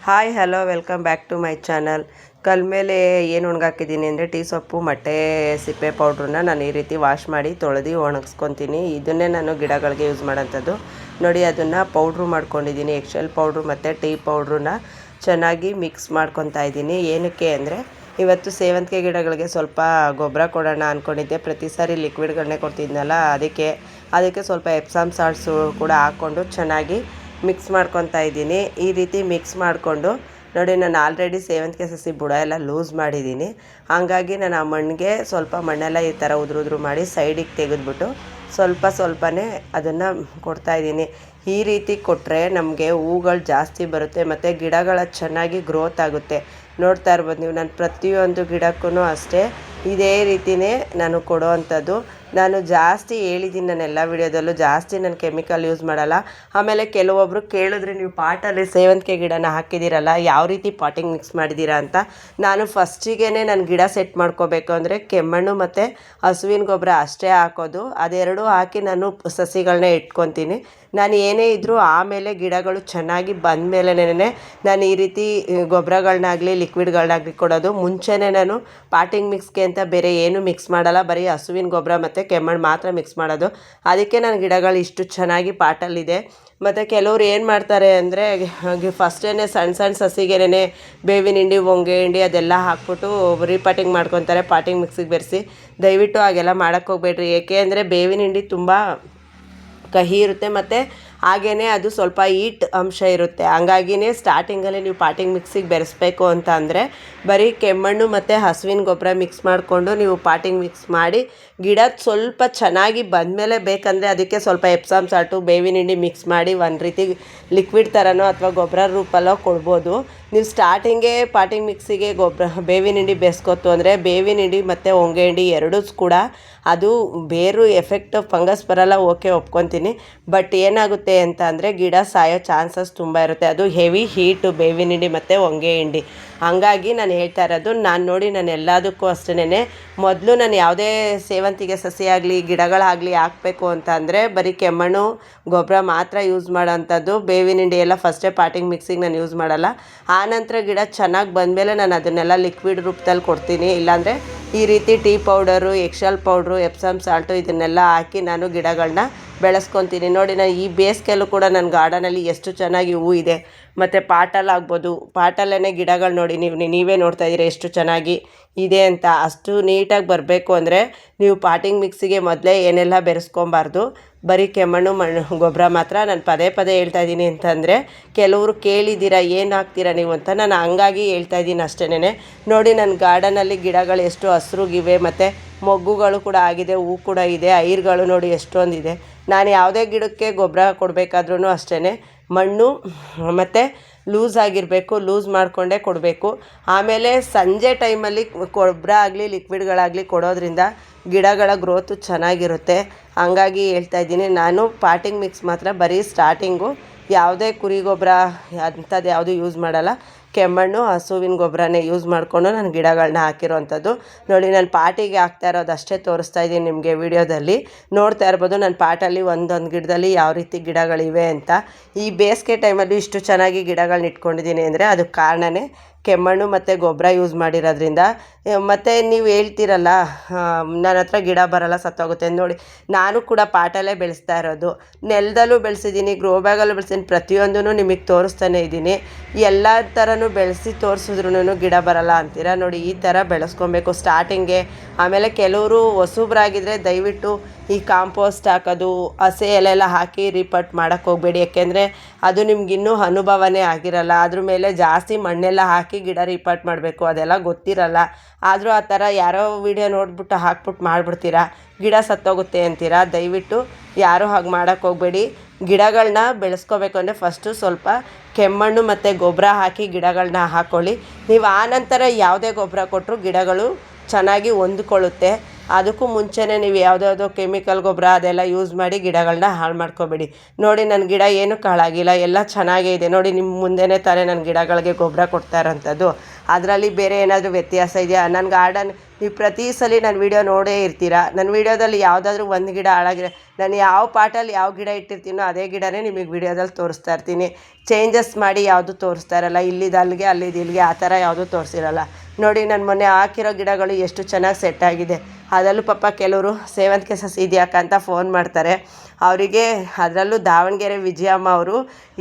Hi hello welcome back to my channel. ಕಲ್ ಮೇಲೆ ಏನು ಒಣಗಾಕಿದ್ದೀನಿ ಅಂದರೆ ಟೀ ಸೊಪ್ಪು ಮೊಟ್ಟೆ ಸಿಪ್ಪೆ ಪೌಡ್ರನ್ನ ನಾನು ಈ ರೀತಿ ವಾಶ್ ಮಾಡಿ ತೊಳೆದು ಒಣಗಿಸ್ಕೊತೀನಿ. ಇದನ್ನೇ ನಾನು ಗಿಡಗಳಿಗೆ ಯೂಸ್ ಮಾಡೋಂಥದ್ದು. ನೋಡಿ, ಅದನ್ನು ಪೌಡ್ರು ಮಾಡ್ಕೊಂಡಿದ್ದೀನಿ. ಎಕ್ಸೆಲ್ ಪೌಡ್ರು ಮತ್ತು ಟೀ ಪೌಡ್ರನ್ನ ಚೆನ್ನಾಗಿ ಮಿಕ್ಸ್ ಮಾಡ್ಕೊತಾ ಇದ್ದೀನಿ. ಏನಕ್ಕೆ ಅಂದರೆ ಇವತ್ತು ಸೇವಂತಿಗೆ ಗಿಡಗಳಿಗೆ ಸ್ವಲ್ಪ ಗೊಬ್ಬರ ಕೊಡೋಣ ಅಂದ್ಕೊಂಡಿದ್ದೆ. ಪ್ರತಿ ಸಾರಿ ಲಿಕ್ವಿಡ್ಗಳನ್ನೇ ಕೊಡ್ತಿದ್ನಲ್ಲ, ಅದಕ್ಕೆ ಸ್ವಲ್ಪ ಎಪ್ಸಮ್ ಸಾಲ್ಟ್ಸು ಕೂಡ ಹಾಕ್ಕೊಂಡು ಚೆನ್ನಾಗಿ ಮಿಕ್ಸ್ ಮಾಡ್ಕೊತಾ ಇದ್ದೀನಿ. ಈ ರೀತಿ ಮಿಕ್ಸ್ ಮಾಡಿಕೊಂಡು ನೋಡಿ, ನಾನು ಆಲ್ರೆಡಿ ಸೇವಂತಿಗೆ ಸಸಿ ಬುಡ ಎಲ್ಲ ಲೂಸ್ ಮಾಡಿದ್ದೀನಿ. ಹಾಗಾಗಿ ನಾನು ಆ ಮಣ್ಣಿಗೆ ಸ್ವಲ್ಪ ಮಣ್ಣೆಲ್ಲ ಈ ಥರ ಉದುರು ಮಾಡಿ ಸೈಡಿಗೆ ತೆಗೆದ್ಬಿಟ್ಟು ಸ್ವಲ್ಪನೇ ಅದನ್ನು ಕೊಡ್ತಾಯಿದ್ದೀನಿ. ಈ ರೀತಿ ಕೊಟ್ಟರೆ ನಮಗೆ ಹೂಗಳು ಜಾಸ್ತಿ ಬರುತ್ತೆ ಮತ್ತು ಗಿಡಗಳ ಚೆನ್ನಾಗಿ ಗ್ರೋತ್ ಆಗುತ್ತೆ. ನೋಡ್ತಾ ಇರ್ಬೋದು ನೀವು, ನಾನು ಪ್ರತಿಯೊಂದು ಗಿಡಕ್ಕೂ ಅಷ್ಟೇ ಇದೇ ರೀತಿಯೇ ನಾನು ಕೊಡೋ ಅಂಥದ್ದು. ನಾನು ಜಾಸ್ತಿ ಹೇಳಿದ್ದೀನಿ, ನಾನು ಎಲ್ಲ ವಿಡಿಯೋದಲ್ಲೂ ಜಾಸ್ತಿ ನಾನು ಕೆಮಿಕಲ್ ಯೂಸ್ ಮಾಡಲ್ಲ. ಆಮೇಲೆ ಕೆಲವೊಬ್ಬರು ಕೇಳಿದ್ರೆ, ನೀವು ಪಾಟಲ್ಲಿ ಸೇವಂತಿಗೆ ಗಿಡನ ಹಾಕಿದ್ದೀರಲ್ಲ, ಯಾವ ರೀತಿ ಪಾಟಿಂಗ್ ಮಿಕ್ಸ್ ಮಾಡಿದ್ದೀರಾ ಅಂತ. ನಾನು ಫಸ್ಟಿಗೆ ನಾನು ಗಿಡ ಸೆಟ್ ಮಾಡ್ಕೋಬೇಕು ಅಂದರೆ ಕೆಮ್ಮಣ್ಣು ಮತ್ತು ಹಸುವಿನ ಗೊಬ್ಬರ ಅಷ್ಟೇ ಹಾಕೋದು. ಅದೆರಡೂ ಹಾಕಿ ನಾನು ಸಸಿಗಳನ್ನ ಇಟ್ಕೊತೀನಿ. ನಾನು ಏನೇ ಇದ್ದರೂ ಆಮೇಲೆ ಗಿಡಗಳು ಚೆನ್ನಾಗಿ ಬಂದಮೇಲೆನೇ ನಾನು ಈ ರೀತಿ ಗೊಬ್ಬರಗಳನ್ನಾಗಲಿ ಲಿಕ್ವಿಡ್ಗಳನ್ನಾಗಲಿ ಕೊಡೋದು. ಮುಂಚೆನೇ ನಾನು ಪಾಟಿಂಗ್ ಮಿಕ್ಸ್ಗೆ ಅಂತ ಬೇರೆ ಏನೂ ಮಿಕ್ಸ್ ಮಾಡಲ್ಲ, ಬರೀ ಹಸುವಿನ ಗೊಬ್ಬರ ಮತ್ತು ಕೆಮ್ಮಣ್ಣು ಮಾತ್ರ ಮಿಕ್ಸ್ ಮಾಡೋದು. ಅದಕ್ಕೆ ನನ್ನ ಗಿಡಗಳು ಇಷ್ಟು ಚೆನ್ನಾಗಿ ಪಾಟಲ್ಲಿದೆ. ಮತ್ತು ಕೆಲವ್ರು ಏನು ಮಾಡ್ತಾರೆ ಅಂದರೆ, ಫಸ್ಟೇ ಸಣ್ಣ ಸಸಿಗೆನೇ ಬೇವಿನ ಹಿಂಡಿ, ಹೊಂಗೆ ಹಿಂಡಿ ಅದೆಲ್ಲ ಹಾಕ್ಬಿಟ್ಟು ರೀಪಾಟಿಂಗ್ ಮಾಡ್ಕೊತಾರೆ ಪಾಟಿಂಗ್ ಮಿಕ್ಸಿಗೆ ಬೆರೆಸಿ. ದಯವಿಟ್ಟು ಹಾಗೆಲ್ಲ ಮಾಡೋಕ್ಕೆ ಹೋಗಬೇಡ್ರಿ. ಏಕೆ ಅಂದರೆ ಬೇವಿನ ಹಿಂಡಿ ತುಂಬ ಕಹಿ ಇರುತ್ತೆ ಮತ್ತು ಹಾಗೆಯೇ ಅದು ಸ್ವಲ್ಪ ಹೀಟ್ ಅಂಶ ಇರುತ್ತೆ. ಹಂಗಾಗಿಯೇ ಸ್ಟಾರ್ಟಿಂಗಲ್ಲಿ ನೀವು ಪಾಟಿಂಗ್ ಮಿಕ್ಸಿಗೆ ಬೆರೆಸ್ಬೇಕು ಅಂತ ಅಂದರೆ ಬರೀ ಕೆಮ್ಮಣ್ಣು ಮತ್ತು ಹಸುವಿನ ಗೊಬ್ಬರ ಮಿಕ್ಸ್ ಮಾಡಿಕೊಂಡು ನೀವು ಪಾಟಿಂಗ್ ಮಿಕ್ಸ್ ಮಾಡಿ ಗಿಡ ಸ್ವಲ್ಪ ಚೆನ್ನಾಗಿ ಬಂದಮೇಲೆ ಬೇಕಂದರೆ ಅದಕ್ಕೆ ಸ್ವಲ್ಪ ಎಪ್ಸಮ್ ಸಾಲ್ಟು, ಬೇವಿನ ಹಿಂಡಿ ಮಿಕ್ಸ್ ಮಾಡಿ ಒಂದು ರೀತಿ ಲಿಕ್ವಿಡ್ ಥರನೋ ಅಥವಾ ಗೊಬ್ಬರ ರೂಪಲ್ಲೋ ಕೊಡ್ಬೋದು. ನೀವು ಸ್ಟಾರ್ಟಿಂಗೇ ಪಾಟಿಂಗ್ ಮಿಕ್ಸಿಗೆ ಬೇವಿನ ಹಿಂಡಿ ಬೆರೆಸ್ಕೊತು ಅಂದರೆ ಬೇವಿನ ಹಿಂಡಿ ಮತ್ತು ಹೊಂಗೆ ಹಿಂಡಿ ಎರಡೂ ಕೂಡ ಅದು ಬೇರು ಎಫೆಕ್ಟ್ ಫಂಗಸ್ ಬರಲ್ಲ, ಓಕೆ ಒಪ್ಕೊತೀನಿ. ಬಟ್ ಏನಾಗುತ್ತೆ ಅಂತ ಅಂದರೆ ಗಿಡ ಸಾಯೋ ಚಾನ್ಸಸ್ ತುಂಬ ಇರುತ್ತೆ. ಅದು ಹೆವಿ ಹೀಟು ಬೇವಿನ ಹಿಂಡಿ ಮತ್ತು ಹೊಂಗೆ ಹಿಂಡಿ. ಹಾಗಾಗಿ ನಾನು ಹೇಳ್ತಾ ಇರೋದು, ನಾನು ಎಲ್ಲದಕ್ಕೂ ಅಷ್ಟೇ ಮೊದಲು ನಾನು ಯಾವುದೇ ಸೇವಂತಿಗೆ ಸಸಿ ಆಗಲಿ ಗಿಡಗಳಾಗಲಿ ಹಾಕಬೇಕು ಅಂತ ಅಂದರೆ ಬರೀ ಕೆಮ್ಮಣ್ಣು ಗೊಬ್ಬರ ಮಾತ್ರ ಯೂಸ್ ಮಾಡೋವಂಥದ್ದು. ಬೇವಿನ ಹಿಂಡಿ ಎಲ್ಲ ಫಸ್ಟೇ ಪಾಟಿಂಗ್ ಮಿಕ್ಸಿಗೆ ನಾನು ಯೂಸ್ ಮಾಡಲ್ಲ. ಆನಂತರ ಗಿಡ ಚೆನ್ನಾಗಿ ಬಂದಮೇಲೆ ನಾನು ಅದನ್ನೆಲ್ಲ ಲಿಕ್ವಿಡ್ ರೂಪದಲ್ಲಿ ಕೊಡ್ತೀನಿ. ಇಲ್ಲಾಂದರೆ ಈ ರೀತಿ tea powder, Excel powder, Epsom salt ಇದನ್ನೆಲ್ಲ ಹಾಕಿ ನಾನು ಗಿಡಗಳನ್ನ ಬೆಳೆಸ್ಕೊತೀನಿ. ನೋಡಿ, ನಾನು ಈ ಬೇಸಿಗೆಯಲ್ಲೂ ಕೂಡ ನನ್ನ ಗಾರ್ಡನಲ್ಲಿ ಎಷ್ಟು ಚೆನ್ನಾಗಿ ಹೂವು ಇದೆ. ಮತ್ತು ಪಾಟಲ್ಲಾಗ್ಬೋದು, ಪಾಟಲ್ಲೇ ಗಿಡಗಳು ನೋಡಿ, ನೀವೇ ನೋಡ್ತಾ ಇದ್ದೀರಿ ಎಷ್ಟು ಚೆನ್ನಾಗಿ ಇದೆ ಅಂತ. ಅಷ್ಟು ನೀಟಾಗಿ ಬರಬೇಕು ಅಂದರೆ ನೀವು ಪಾಟಿಂಗ್ ಮಿಕ್ಸಿಗೆ ಮೊದಲೇ ಏನೆಲ್ಲ ಬೆರೆಸ್ಕೊಬಾರ್ದು, ಬರೀ ಕೆಮ್ಮಣ್ಣು ಗೊಬ್ಬರ ಮಾತ್ರ. ನಾನು ಪದೇ ಹೇಳ್ತಾ ಇದ್ದೀನಿ ಅಂತಂದರೆ ಕೆಲವರು ಕೇಳಿದ್ದೀರಾ ಏನು ಹಾಕ್ತೀರಾ ನೀವು ಅಂತ. ನಾನು ಹಂಗಾಗಿ ಹೇಳ್ತಾ ಇದ್ದೀನಿ ಅಷ್ಟೇ. ನೋಡಿ, ನನ್ನ ಗಾರ್ಡನಲ್ಲಿ ಗಿಡಗಳು ಎಷ್ಟು ಹಸ್ರುಗಿವೆ ಮತ್ತು ಮೊಗ್ಗುಗಳು ಕೂಡ ಆಗಿದೆ, ಹೂ ಕೂಡ ಇದೆ, ಐರ್ಗಳು ನೋಡಿ ಎಷ್ಟೊಂದಿದೆ. ನಾನು ಯಾವುದೇ ಗಿಡಕ್ಕೆ ಗೊಬ್ಬರ ಕೊಡಬೇಕಾದ್ರೂ ಅಷ್ಟೇ ಮಣ್ಣು ಮತ್ತು ಲೂಸ್ ಆಗಿರಬೇಕು, ಲೂಸ್ ಮಾಡಿಕೊಂಡೇ ಕೊಡಬೇಕು. ಆಮೇಲೆ ಸಂಜೆ ಟೈಮಲ್ಲಿ ಗೊಬ್ಬರ ಆಗಲಿ ಲಿಕ್ವಿಡ್ಗಳಾಗಲಿ ಕೊಡೋದ್ರಿಂದ ಗಿಡಗಳ ಗ್ರೋತು ಚೆನ್ನಾಗಿರುತ್ತೆ. ಹಂಗಾಗಿ ಹೇಳ್ತಾ ಇದ್ದೀನಿ, ನಾನು ಪಾಟಿಂಗ್ ಮಿಕ್ಸ್ ಮಾತ್ರ ಬರೀ ಸ್ಟಾರ್ಟಿಂಗು ಯಾವುದೇ ಕುರಿ ಗೊಬ್ಬರ ಅಂಥದ್ದು ಯಾವುದು ಯೂಸ್ ಮಾಡಲ್ಲ. ಕೆಮ್ಮಣ್ಣು, ಹಸುವಿನ ಗೊಬ್ಬರನೇ ಯೂಸ್ ಮಾಡಿಕೊಂಡು ನಾನು ಗಿಡಗಳನ್ನ ಹಾಕಿರೋವಂಥದ್ದು. ನೋಡಿ, ನಾನು ಪಾಟಿಗೆ ಹಾಕ್ತಾ ಇರೋದು ಅಷ್ಟೇ ತೋರಿಸ್ತಾ ಇದ್ದೀನಿ ನಿಮಗೆ ವಿಡಿಯೋದಲ್ಲಿ. ನೋಡ್ತಾ ಇರ್ಬೋದು ನನ್ನ ಪಾಟಲ್ಲಿ ಒಂದೊಂದು ಗಿಡದಲ್ಲಿ ಯಾವ ರೀತಿ ಗಿಡಗಳಿವೆ ಅಂತ. ಈ ಬೇಸಿಗೆ ಟೈಮಲ್ಲಿ ಇಷ್ಟು ಚೆನ್ನಾಗಿ ಗಿಡಗಳನ್ನ ಇಟ್ಕೊಂಡಿದ್ದೀನಿ ಅಂದರೆ ಅದಕ್ಕೆ ಕಾರಣವೇ ಕೆಮ್ಮಣ್ಣು ಮತ್ತು ಗೊಬ್ಬರ ಯೂಸ್ ಮಾಡಿರೋದ್ರಿಂದ. ಮತ್ತು ನೀವು ಹೇಳ್ತೀರಲ್ಲ, ನನ್ನ ಹತ್ರ ಗಿಡ ಬರಲ್ಲ, ಸತ್ತೋಗುತ್ತೆ. ನೋಡಿ, ನಾನು ಕೂಡ ಪಾಟಲ್ಲೇ ಬೆಳೆಸ್ತಾ ಇರೋದು, ನೆಲದಲ್ಲೂ ಬೆಳೆಸಿದ್ದೀನಿ, ಗ್ರೋ ಬ್ಯಾಗಲ್ಲೂ ಬೆಳೆಸಿದ್ದೀನಿ, ಪ್ರತಿಯೊಂದೂ ನಿಮಗೆ ತೋರಿಸ್ತಾನೆ ಇದ್ದೀನಿ. ಎಲ್ಲ ಥರನೂ ಬೆಳೆಸಿ ತೋರಿಸಿದ್ರೂ ಗಿಡ ಬರಲ್ಲ ಅಂತೀರ. ನೋಡಿ, ಈ ಥರ ಬೆಳೆಸ್ಕೊಬೇಕು ಸ್ಟಾರ್ಟಿಂಗೆ. ಆಮೇಲೆ ಕೆಲವರು ಹೊಸಬ್ರಾಗಿದ್ದರೆ ದಯವಿಟ್ಟು ಈ ಕಾಂಪೋಸ್ಟ್ ಹಾಕೋದು, ಹಸೆ ಎಲೆಲ್ಲ ಹಾಕಿ ರೀಪಾಟ್ ಮಾಡೋಕ್ಕೆ ಹೋಗಬೇಡಿ. ಯಾಕೆಂದರೆ ಅದು ನಿಮಗಿನ್ನೂ ಅನುಭವನೇ ಆಗಿರಲ್ಲ. ಅದ್ರ ಮೇಲೆ ಜಾಸ್ತಿ ಮಣ್ಣೆಲ್ಲ ಹಾಕಿ ಗಿಡ ರೀಪಾಟ್ ಮಾಡಬೇಕು, ಅದೆಲ್ಲ ಗೊತ್ತಿರಲ್ಲ. ಆದರೂ ಆ ಥರ ಯಾರೋ ವಿಡಿಯೋ ನೋಡ್ಬಿಟ್ಟು ಹಾಕ್ಬಿಟ್ಟು ಮಾಡಿಬಿಡ್ತೀರಾ, ಗಿಡ ಸತ್ತೋಗುತ್ತೆ ಅಂತೀರಾ. ದಯವಿಟ್ಟು ಯಾರೂ ಹಾಗೆ ಮಾಡೋಕ್ಕೆ ಹೋಗಬೇಡಿ. ಗಿಡಗಳನ್ನ ಬೆಳೆಸ್ಕೋಬೇಕು ಅಂದರೆ ಫಸ್ಟು ಸ್ವಲ್ಪ ಕೆಮ್ಮಣ್ಣು ಮತ್ತು ಗೊಬ್ಬರ ಹಾಕಿ ಗಿಡಗಳನ್ನ ಹಾಕ್ಕೊಳ್ಳಿ. ನೀವು ಆನಂತರ ಯಾವುದೇ ಗೊಬ್ಬರ ಕೊಟ್ಟರು ಗಿಡಗಳು ಚೆನ್ನಾಗಿ ಹೊಂದ್ಕೊಳ್ಳುತ್ತೆ. ಅದಕ್ಕೂ ಮುಂಚೆನೇ ನೀವು ಯಾವುದ್ಯಾವುದೋ ಕೆಮಿಕಲ್ ಗೊಬ್ಬರ ಅದೆಲ್ಲ ಯೂಸ್ ಮಾಡಿ ಗಿಡಗಳನ್ನ ಹಾಳು ಮಾಡ್ಕೋಬೇಡಿ. ನೋಡಿ, ನನ್ನ ಗಿಡ ಏನೂ ಹಾಳಾಗಿಲ್ಲ, ಎಲ್ಲ ಚೆನ್ನಾಗೇ ಇದೆ. ನೋಡಿ, ನಿಮ್ಮ ಮುಂದೆನೇ ತಾನೇ ನನ್ನ ಗಿಡಗಳಿಗೆ ಗೊಬ್ಬರ ಕೊಡ್ತಾ ಇರೋಂಥದ್ದು. ಅದರಲ್ಲಿ ಬೇರೆ ಏನಾದರೂ ವ್ಯತ್ಯಾಸ ಇದೆಯಾ? ನನ್ನ ಗಾರ್ಡನ್ ನೀವು ಪ್ರತಿ ಸಲ ನನ್ನ ವೀಡಿಯೋ ನೋಡೇ ಇರ್ತೀರಾ. ನನ್ನ ವೀಡಿಯೋದಲ್ಲಿ ಯಾವುದಾದ್ರೂ ಒಂದು ಗಿಡ ಹಾಳಾಗಿರೋ, ನಾನು ಯಾವ ಪಾಟಲ್ಲಿ ಯಾವ ಗಿಡ ಇಟ್ಟಿರ್ತೀನೋ ಅದೇ ಗಿಡನೇ ನಿಮಗೆ ವೀಡಿಯೋದಲ್ಲಿ ತೋರಿಸ್ತಾ ಇರ್ತೀನಿ. ಚೇಂಜಸ್ ಮಾಡಿ ಯಾವುದು ತೋರಿಸ್ತಾ ಇರಲ್ಲ, ಇಲ್ಲಿದ್ದು ಅಲ್ಲಿಗೆ ಅಲ್ಲಿದ್ದು ಇಲ್ಲಿಗೆ ಆ ಥರ ಯಾವುದೂ ತೋರಿಸಿರಲ್ಲ. ನೋಡಿ ನಾನು ಮೊನ್ನೆ ಹಾಕಿರೋ ಗಿಡಗಳು ಎಷ್ಟು ಚೆನ್ನಾಗಿ ಸೆಟ್ ಆಗಿದೆ. ಅದರಲ್ಲೂ ಪಾಪ ಕೆಲವರು ಸೇವಂತಿಗೆ ಸಸಿ ಇದೆಯಾಕ ಅಂತ ಫೋನ್ ಮಾಡ್ತಾರೆ. ಅವರಿಗೆ ಅದರಲ್ಲೂ ದಾವಣಗೆರೆ ವಿಜಯಮ್ಮ ಅವರು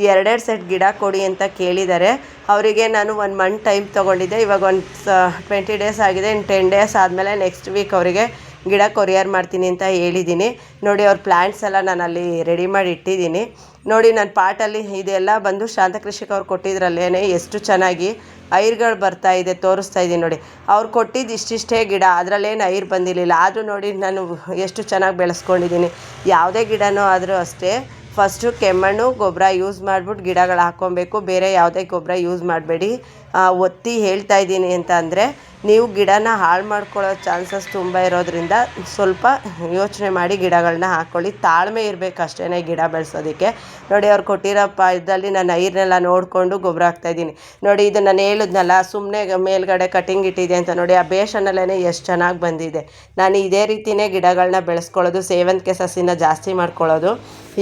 2 ಸೆಟ್ ಗಿಡ ಕೊಡಿ ಅಂತ ಕೇಳಿದ್ದಾರೆ. ಅವರಿಗೆ ನಾನು 1 ಮಂತ್ ಟೈಮ್ ತೊಗೊಂಡಿದ್ದೆ. ಇವಾಗ ಒಂದು 20 ಡೇಸ್ ಆಗಿದೆ. ಇನ್ನು 10 ಡೇಸ್ ಆದಮೇಲೆ ನೆಕ್ಸ್ಟ್ ವೀಕ್ ಅವರಿಗೆ ಗಿಡ ಕೊರಿಯರ್ ಮಾಡ್ತೀನಿ ಅಂತ ಹೇಳಿದ್ದೀನಿ. ನೋಡಿ ಅವ್ರ ಪ್ಲ್ಯಾಂಟ್ಸ್ ಎಲ್ಲ ನಾನು ಅಲ್ಲಿ ರೆಡಿ ಮಾಡಿ ಇಟ್ಟಿದ್ದೀನಿ. ನೋಡಿ ನನ್ನ ಪಾಟಲ್ಲಿ ಇದೆಲ್ಲ ಬಂದು ಶಾಂತಕೃಷಿಕ್ ಅವ್ರು ಕೊಟ್ಟಿದ್ರಲ್ಲೇ ಎಷ್ಟು ಚೆನ್ನಾಗಿ ಐರ್ಗಳು ಬರ್ತಾ ಇದೆ, ತೋರಿಸ್ತಾ ಇದ್ದೀನಿ ನೋಡಿ. ಅವ್ರು ಕೊಟ್ಟಿದ್ದು ಇಷ್ಟಿಷ್ಟೇ ಗಿಡ, ಅದರಲ್ಲೇನು ಐರ್ ಬಂದಿರಲಿಲ್ಲ. ಆದರೂ ನೋಡಿ ನಾನು ಎಷ್ಟು ಚೆನ್ನಾಗಿ ಬೆಳೆಸ್ಕೊಂಡಿದ್ದೀನಿ. ಯಾವುದೇ ಗಿಡನೂ ಆದರೂ ಅಷ್ಟೇ ಫಸ್ಟು ಕೆಮ್ಮಣ್ಣು ಗೊಬ್ಬರ ಯೂಸ್ ಮಾಡಿಬಿಟ್ಟು ಗಿಡಗಳು ಹಾಕ್ಕೊಬೇಕು. ಬೇರೆ ಯಾವುದೇ ಗೊಬ್ಬರ ಯೂಸ್ ಮಾಡಬೇಡಿ. ಒತ್ತಿ ಹೇಳ್ತಾ ಇದ್ದೀನಿ ಅಂತ ಅಂದರೆ ನೀವು ಗಿಡನ ಹಾಳು ಮಾಡ್ಕೊಳ್ಳೋ ಚಾನ್ಸಸ್ ತುಂಬ ಇರೋದ್ರಿಂದ ಸ್ವಲ್ಪ ಯೋಚನೆ ಮಾಡಿ ಗಿಡಗಳನ್ನ ಹಾಕ್ಕೊಳ್ಳಿ. ತಾಳ್ಮೆ ಇರಬೇಕು ಅಷ್ಟೇ ಗಿಡ ಬೆಳೆಸೋದಕ್ಕೆ. ನೋಡಿ ಅವ್ರು ಕೊಟ್ಟಿರೋ ಇದರಲ್ಲಿ ನಾನು ಐರ್ನೆಲ್ಲ ನೋಡಿಕೊಂಡು ಗೊಬ್ಬರ ಹಾಕ್ತಾಯಿದ್ದೀನಿ. ನೋಡಿ ಇದು ನಾನು ಹೇಳಿದ್ನಲ್ಲ ಸುಮ್ಮನೆ ಮೇಲ್ಗಡೆ ಕಟಿಂಗ್ ಇಟ್ಟಿದೆ ಅಂತ. ನೋಡಿ ಆ ಬೇಷನಲ್ಲೇ ಎಷ್ಟು ಚೆನ್ನಾಗಿ ಬಂದಿದೆ. ನಾನು ಇದೇ ರೀತಿಯೇ ಗಿಡಗಳನ್ನ ಬೆಳೆಸ್ಕೊಳ್ಳೋದು, ಸೇವಂತಿಗೆ ಸಸಿನ ಜಾಸ್ತಿ ಮಾಡ್ಕೊಳ್ಳೋದು.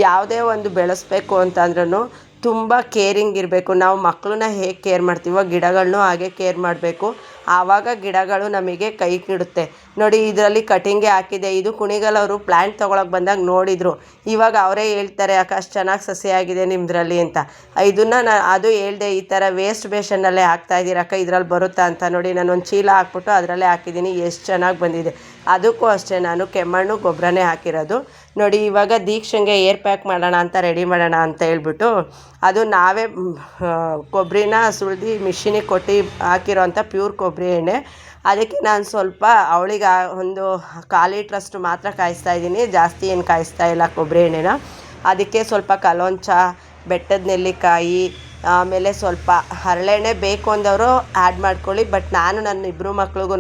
ಯಾವುದೇ ಒಂದು ಬೆಳೆಸ್ಬೇಕು ಅಂತಂದ್ರೂ ತುಂಬ ಕೇರಿಂಗ್ ಇರಬೇಕು. ನಾವು ಮಕ್ಕಳನ್ನ ಹೇಗೆ ಕೇರ್ ಮಾಡ್ತೀವೋ ಗಿಡಗಳನ್ನೂ ಹಾಗೆ ಕೇರ್ ಮಾಡಬೇಕು. ಆವಾಗ ಗಿಡಗಳು ನಮಗೆ ಕೈ ಕಿಡುತ್ತೆ. ನೋಡಿ ಇದರಲ್ಲಿ ಕಟಿಂಗೇ ಹಾಕಿದೆ. ಇದು ಕುಣಿಗಲ್ ಅವರು ಪ್ಲ್ಯಾಂಟ್ ತೊಗೊಳಕ್ಕೆ ಬಂದಾಗ ನೋಡಿದರು. ಇವಾಗ ಅವರೇ ಹೇಳ್ತಾರೆ ಅಕ್ಕ ಅಷ್ಟು ಚೆನ್ನಾಗಿ ಸಸಿ ಆಗಿದೆ ನಿಮ್ಮದ್ರಲ್ಲಿ ಅಂತ. ಇದನ್ನು ಅದು ಹೇಳಿದೆ, ಈ ಥರ ವೇಸ್ಟ್ ಬೇಷನ್ನಲ್ಲೇ ಹಾಕ್ತಾಯಿದ್ದೀರಕ್ಕ, ಇದರಲ್ಲಿ ಬರುತ್ತಾ ಅಂತ. ನೋಡಿ ನಾನು ಒಂದು ಚೀಲ ಹಾಕ್ಬಿಟ್ಟು ಅದರಲ್ಲೇ ಹಾಕಿದ್ದೀನಿ. ಎಷ್ಟು ಚೆನ್ನಾಗಿ ಬಂದಿದೆ. ಅದಕ್ಕೂ ಅಷ್ಟೇ ನಾನು ಕೆಮ್ಮಣ್ಣು ಗೊಬ್ಬರನೇ ಹಾಕಿರೋದು. ನೋಡಿ ಇವಾಗ ದೀಕ್ಷಂಗೆ ಏರ್ ಪ್ಯಾಕ್ ಮಾಡೋಣ ಅಂತ ರೆಡಿ ಮಾಡೋಣ ಅಂತ ಹೇಳ್ಬಿಟ್ಟು ಅದು ನಾವೇ ಕೊಬ್ಬರಿನ ಸುಳ್ದು ಮಿಷಿನಿಗೆ ಕೊಟ್ಟು ಹಾಕಿರೋ ಅಂಥ ಪ್ಯೂರ್ ಕೊಬ್ಬರಿ ಎಣ್ಣೆ. ಅದಕ್ಕೆ ನಾನು ಸ್ವಲ್ಪ ಅವಳಿಗೆ ಒಂದು 1/4 ಲೀಟ್ರಷ್ಟು ಮಾತ್ರ ಕಾಯಿಸ್ತಾ ಇದ್ದೀನಿ. ಜಾಸ್ತಿ ಏನು ಕಾಯಿಸ್ತಾ ಇಲ್ಲ ಕೊಬ್ಬರಿ ಎಣ್ಣೆನ. ಅದಕ್ಕೆ ಸ್ವಲ್ಪ ಕಲೋಂಚ, ಬೆಟ್ಟದ ನೆಲ್ಲಿಕಾಯಿ, ಆಮೇಲೆ ಸ್ವಲ್ಪ ಹರಳೆಣ್ಣೆ ಬೇಕು ಅಂದವರು ಆ್ಯಡ್ ಮಾಡ್ಕೊಳ್ಳಿ. ಬಟ್ ನಾನು ನನ್ನ 2 ಮಕ್ಳಿಗೂ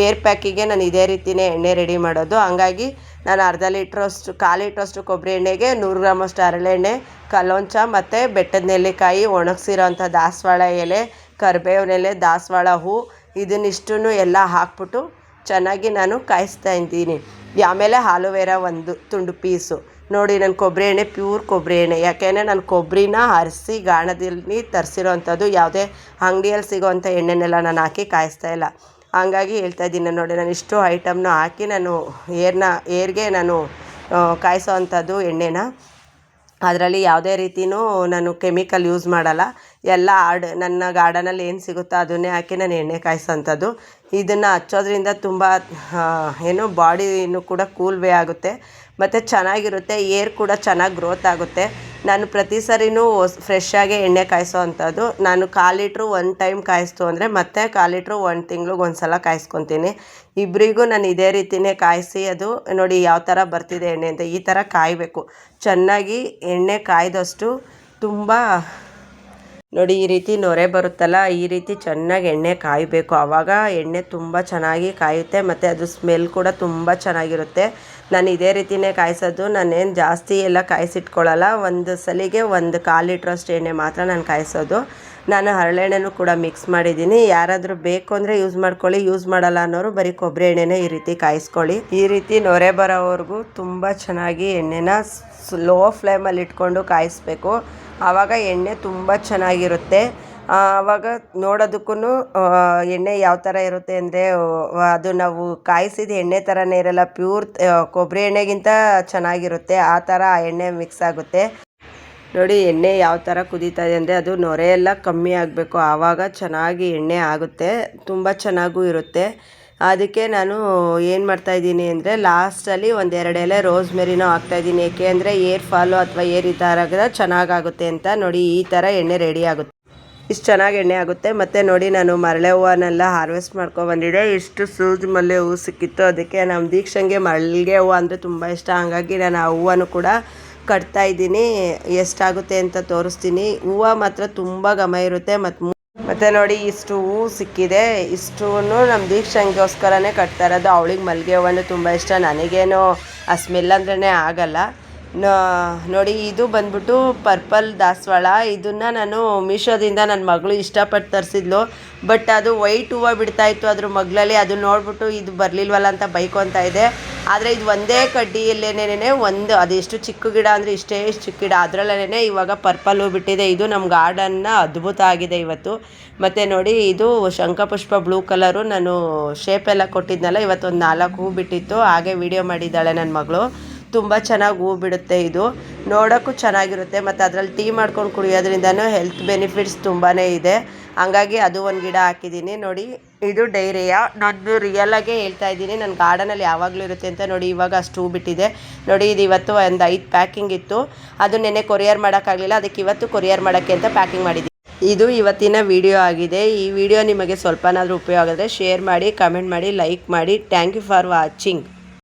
ಏರ್ ಪ್ಯಾಕಿಗೆ ನಾನು ಇದೇ ರೀತಿಯೇ ಎಣ್ಣೆ ರೆಡಿ ಮಾಡೋದು. ಹಂಗಾಗಿ ನಾನು 1/2 ಲೀಟ್ರಷ್ಟು 1/4 ಲೀಟ್ರಷ್ಟು ಕೊಬ್ಬರಿ ಎಣ್ಣೆಗೆ 100 ಗ್ರಾಮಷ್ಟು ಹರಳೆಣ್ಣೆ, ಕಲೋಂಚ ಮತ್ತು ಬೆಟ್ಟದ ನೆಲ್ಲಿಕಾಯಿ, ಒಣಗಿಸಿರೋ ಅಂಥ ದಾಸವಾಳ ಎಲೆ, ಕರಿಬೇವಿನ ಎಲೆ, ದಾಸವಾಳ ಹೂ, ಇದನ್ನಿಷ್ಟನ್ನು ಎಲ್ಲ ಹಾಕ್ಬಿಟ್ಟು ಚೆನ್ನಾಗಿ ನಾನು ಕಾಯಿಸ್ತಾ ಇದ್ದೀನಿ. ಆಮೇಲೆ ಆಲೋವೆರಾ 1 ತುಂಡು ಪೀಸು. ನೋಡಿ ನನ್ನ ಕೊಬ್ಬರಿ ಎಣ್ಣೆ ಪ್ಯೂರ್ ಕೊಬ್ಬರಿ ಎಣ್ಣೆ. ಯಾಕೆಂದರೆ ನಾನು ಕೊಬ್ಬರಿನ ಹರಿಸಿ ಗಾಣದಲ್ಲಿ ತರಿಸಿರೋ ಅಂಥದ್ದು, ಯಾವುದೇ ಅಂಗಡಿಯಲ್ಲಿ ಸಿಗೋವಂಥ ಎಣ್ಣೆನೆಲ್ಲ ನಾನು ಹಾಕಿ ಕಾಯಿಸ್ತಾ ಇಲ್ಲ. ಹಂಗಾಗಿ ಹೇಳ್ತಾ ಇದ್ದೀನಿ ನೋಡಿ, ನಾನು ಇಷ್ಟು ಐಟಮ್ನ ಹಾಕಿ ನಾನು ಏರ್ಗೆ ನಾನು ಕಾಯಿಸೋ ಅಂಥದ್ದು ಎಣ್ಣೆನ. ಅದರಲ್ಲಿ ಯಾವುದೇ ರೀತಿಯೂ ನಾನು ಕೆಮಿಕಲ್ ಯೂಸ್ ಮಾಡಲ್ಲ. ಎಲ್ಲ ನನ್ನ ಗಾರ್ಡನಲ್ಲಿ ಏನು ಸಿಗುತ್ತೋ ಅದನ್ನೇ ಹಾಕಿ ನಾನು ಎಣ್ಣೆ ಕಾಯಿಸೋಂಥದ್ದು. ಇದನ್ನು ಹಚ್ಚೋದ್ರಿಂದ ತುಂಬ ಬಾಡಿನೂ ಕೂಡ ಕೂಲ್ ವೇ ಆಗುತ್ತೆ ಮತ್ತು ಚೆನ್ನಾಗಿರುತ್ತೆ. ಏರ್ ಕೂಡ ಚೆನ್ನಾಗಿ ಗ್ರೋತ್ ಆಗುತ್ತೆ. ನಾನು ಪ್ರತಿ ಸರಿನೂ ಫ್ರೆಶ್ಶಾಗೆ ಎಣ್ಣೆ ಕಾಯಿಸೋ ಅಂಥದ್ದು. ನಾನು 1/4 ಲೀಟ್ರು 1 ಟೈಮ್ ಕಾಯಿಸ್ತು ಅಂದರೆ ಮತ್ತೆ 1/4 ಲೀಟ್ರು 1 ತಿಂಗ್ಳಿಗೆ ಒಂದು ಸಲ ಕಾಯಿಸ್ಕೊತೀನಿ. ಇಬ್ಬರಿಗೂ ನಾನು ಇದೇ ರೀತಿಯೇ ಕಾಯಿಸಿ, ಅದು ನೋಡಿ ಯಾವ ಥರ ಬರ್ತಿದೆ ಎಣ್ಣೆ ಅಂತ. ಈ ಥರ ಕಾಯಬೇಕು ಚೆನ್ನಾಗಿ. ಎಣ್ಣೆ ಕಾಯ್ದಷ್ಟು ತುಂಬ ನೋಡಿ ಈ ರೀತಿ ನೊರೆ ಬರುತ್ತಲ್ಲ, ಈ ರೀತಿ ಚೆನ್ನಾಗಿ ಎಣ್ಣೆ ಕಾಯಬೇಕು. ಆವಾಗ ಎಣ್ಣೆ ತುಂಬ ಚೆನ್ನಾಗಿ ಕಾಯುತ್ತೆ ಮತ್ತು ಅದು ಸ್ಮೆಲ್ ಕೂಡ ತುಂಬ ಚೆನ್ನಾಗಿರುತ್ತೆ. ನಾನು ಇದೇ ರೀತಿಯೇ ಕಾಯಿಸೋದು. ನಾನೇನು ಜಾಸ್ತಿ ಎಲ್ಲ ಕಾಯಿಸಿಟ್ಕೊಳ್ಳಲ್ಲ. ಒಂದು ಸಲಿಗೆ 1/4 ಲೀಟ್ರಷ್ಟು ಎಣ್ಣೆ ಮಾತ್ರ ನಾನು ಕಾಯಿಸೋದು. ನಾನು ಹರಳೆಣ್ಣೆನೂ ಕೂಡ ಮಿಕ್ಸ್ ಮಾಡಿದ್ದೀನಿ. ಯಾರಾದರೂ ಬೇಕು ಅಂದರೆ ಯೂಸ್ ಮಾಡ್ಕೊಳ್ಳಿ, ಯೂಸ್ ಮಾಡಲ್ಲ ಅನ್ನೋರು ಬರೀ ಕೊಬ್ಬರಿ ಎಣ್ಣೆನೇ ಈ ರೀತಿ ಕಾಯಿಸ್ಕೊಳ್ಳಿ. ಈ ರೀತಿ ನೊರೆ ಬರೋವರೆಗೂ ತುಂಬ ಚೆನ್ನಾಗಿ ಎಣ್ಣೆನ ಲೋ ಫ್ಲೇಮಲ್ಲಿ ಇಟ್ಕೊಂಡು ಕಾಯಿಸ್ಬೇಕು. ಆವಾಗ ಎಣ್ಣೆ ತುಂಬ ಚೆನ್ನಾಗಿರುತ್ತೆ. ಆವಾಗ ನೋಡೋದಕ್ಕೂ ಎಣ್ಣೆ ಯಾವ ಥರ ಇರುತ್ತೆ ಅಂದರೆ ಅದು ನಾವು ಕಾಯಿಸಿದ ಎಣ್ಣೆ ಥರನೇ ಇರಲ್ಲ. ಪ್ಯೂರ್ ಕೊಬ್ಬರಿ ಎಣ್ಣೆಗಿಂತ ಚೆನ್ನಾಗಿರುತ್ತೆ. ಆ ಥರ ಎಣ್ಣೆ ಮಿಕ್ಸ್ ಆಗುತ್ತೆ. ನೋಡಿ ಎಣ್ಣೆ ಯಾವ ಥರ ಕುದೀತಾ ಇದೆ ಅಂದರೆ ಅದು ನೊರೆ ಎಲ್ಲ ಕಮ್ಮಿ ಆಗಬೇಕು. ಆವಾಗ ಚೆನ್ನಾಗಿ ಎಣ್ಣೆ ಆಗುತ್ತೆ, ತುಂಬ ಚೆನ್ನಾಗೂ ಇರುತ್ತೆ. ಅದಕ್ಕೆ ನಾನು ಏನು ಮಾಡ್ತಾಯಿದ್ದೀನಿ ಅಂದರೆ ಲಾಸ್ಟಲ್ಲಿ 1-2 ಎಲೆ ರೋಸ್ಮೆರಿನೂ ಹಾಕ್ತಾಯಿದ್ದೀನಿ. ಏಕೆ ಅಂದರೆ ಏರ್ ಫಾಲು ಅಥವಾ ಏರ್ ಈ ಥರ ಚೆನ್ನಾಗಾಗುತ್ತೆ ಅಂತ. ನೋಡಿ ಈ ಥರ ಎಣ್ಣೆ ರೆಡಿ ಆಗುತ್ತೆ. ಇಷ್ಟು ಚೆನ್ನಾಗಿ ಎಣ್ಣೆ ಆಗುತ್ತೆ. ಮತ್ತು ನೋಡಿ ನಾನು ಮರಳೆ ಹೂವನ್ನೆಲ್ಲ ಹಾರ್ವೆಸ್ಟ್ ಮಾಡ್ಕೊಬಂದಿದ್ದೆ. ಇಷ್ಟು ಸೂಜಿ ಮಲ್ಲೆ ಹೂವು ಸಿಕ್ಕಿತ್ತು. ಅದಕ್ಕೆ ನಮ್ಮ ದೀಕ್ಷಂಗೆ ಮಲ್ಲಿಗೆ ಹೂವು ಅಂದರೆ ತುಂಬ ಇಷ್ಟ. ಹಂಗಾಗಿ ನಾನು ಆ ಹೂವನ್ನು ಕೂಡ ಕಟ್ತಾಯಿದ್ದೀನಿ. ಎಷ್ಟಾಗುತ್ತೆ ಅಂತ ತೋರಿಸ್ತೀನಿ. ಹೂವು ಮಾತ್ರ ತುಂಬ ಘಮ ಇರುತ್ತೆ. ಮತ್ತು ನೋಡಿ ಇಷ್ಟು ಹೂವು ಸಿಕ್ಕಿದೆ. ಇಷ್ಟು ನಮ್ಮ ದೀಕ್ಷಂಗೋಸ್ಕರನೇ ಕಟ್ತಾ ಇರೋದು. ಅವಳಿಗೆ ಮಲ್ಲಿಗೆ ಹೂವು ತುಂಬ ಇಷ್ಟ. ನನಗೇನು ಆ ಸ್ಮೆಲ್ ಅಂದ್ರೇ ಆಗಲ್ಲ. ನೋಡಿ ಇದು ಬಂದ್ಬಿಟ್ಟು ಪರ್ಪಲ್ ದಾಸವಾಳ. ಇದನ್ನು ನಾನು ಮೀಶೋದಿಂದ ನನ್ನ ಮಗಳು ಇಷ್ಟಪಟ್ಟು ತರಿಸಿದ್ಲು. ಬಟ್ ಅದು ವೈಟ್ ಹೂವು ಬಿಡ್ತಾಯಿತ್ತು ಅದ್ರ ಮಗ್ಳಲ್ಲಿ. ಅದು ನೋಡ್ಬಿಟ್ಟು ಇದು ಬರಲಿಲ್ವಲ್ಲ ಅಂತ ಬೈಕೊತಾ ಇದೆ. ಆದರೆ ಇದು ಒಂದೇ ಕಡ್ಡಿಯಲ್ಲೇನೇ ಒಂದು ಅದೆಷ್ಟು ಚಿಕ್ಕ ಗಿಡ ಅಂದರೆ ಇಷ್ಟೇ ಚಿಕ್ಕ ಗಿಡ, ಅದರಲ್ಲೇ ಇವಾಗ ಪರ್ಪಲ್ ಹೂ ಬಿಟ್ಟಿದೆ. ಇದು ನಮ್ಮ ಗಾರ್ಡನ್ನ ಅದ್ಭುತ ಆಗಿದೆ ಇವತ್ತು. ಮತ್ತು ನೋಡಿ ಇದು ಶಂಖಪುಷ್ಪ ಬ್ಲೂ ಕಲರು. ನಾನು ಶೇಪೆಲ್ಲ ಕೊಟ್ಟಿದ್ನಲ್ಲ, ಇವತ್ತು ಒಂದು 4 ಹೂ ಬಿಟ್ಟಿತ್ತು. ಹಾಗೆ ವಿಡಿಯೋ ಮಾಡಿದ್ದಾಳೆ ನನ್ನ ಮಗಳು. ತುಂಬ ಚೆನ್ನಾಗಿ ಹೂ ಬಿಡುತ್ತೆ. ಇದು ನೋಡೋಕ್ಕೂ ಚೆನ್ನಾಗಿರುತ್ತೆ ಮತ್ತು ಅದರಲ್ಲಿ ಟೀ ಮಾಡ್ಕೊಂಡು ಕುಡಿಯೋದ್ರಿಂದನೂ ಹೆಲ್ತ್ ಬೆನಿಫಿಟ್ಸ್ ತುಂಬಾ ಇದೆ. ಹಂಗಾಗಿ ಅದು ಒಂದು ಗಿಡ ಹಾಕಿದ್ದೀನಿ. ನೋಡಿ ಇದು ಡೈರಿಯಾ. ನಾನು ರಿಯಲಾಗೇ ಹೇಳ್ತಾ ಇದ್ದೀನಿ, ನನ್ನ ಗಾರ್ಡನಲ್ಲಿ ಯಾವಾಗಲೂ ಇರುತ್ತೆ ಅಂತ. ನೋಡಿ ಇವಾಗ ಅಷ್ಟು ಹೂ ಬಿಟ್ಟಿದೆ. ನೋಡಿ ಇದು ಇವತ್ತು ಒಂದು 5 ಪ್ಯಾಕಿಂಗ್ ಇತ್ತು. ಅದು ನೆನ್ನೆ ಕೊರಿಯರ್ ಮಾಡೋಕ್ಕಾಗಲಿಲ್ಲ, ಅದಕ್ಕೆ ಇವತ್ತು ಕೊರಿಯರ್ ಮಾಡೋಕ್ಕೆ ಅಂತ ಪ್ಯಾಕಿಂಗ್ ಮಾಡಿದ್ದೀನಿ. ಇದು ಇವತ್ತಿನ ವಿಡಿಯೋ ಆಗಿದೆ. ಈ ವಿಡಿಯೋ ನಿಮಗೆ ಸ್ವಲ್ಪನಾದರೂ ಉಪಯೋಗ ಆದರೆ ಶೇರ್ ಮಾಡಿ, ಕಮೆಂಟ್ ಮಾಡಿ, ಲೈಕ್ ಮಾಡಿ. Thank you for watching.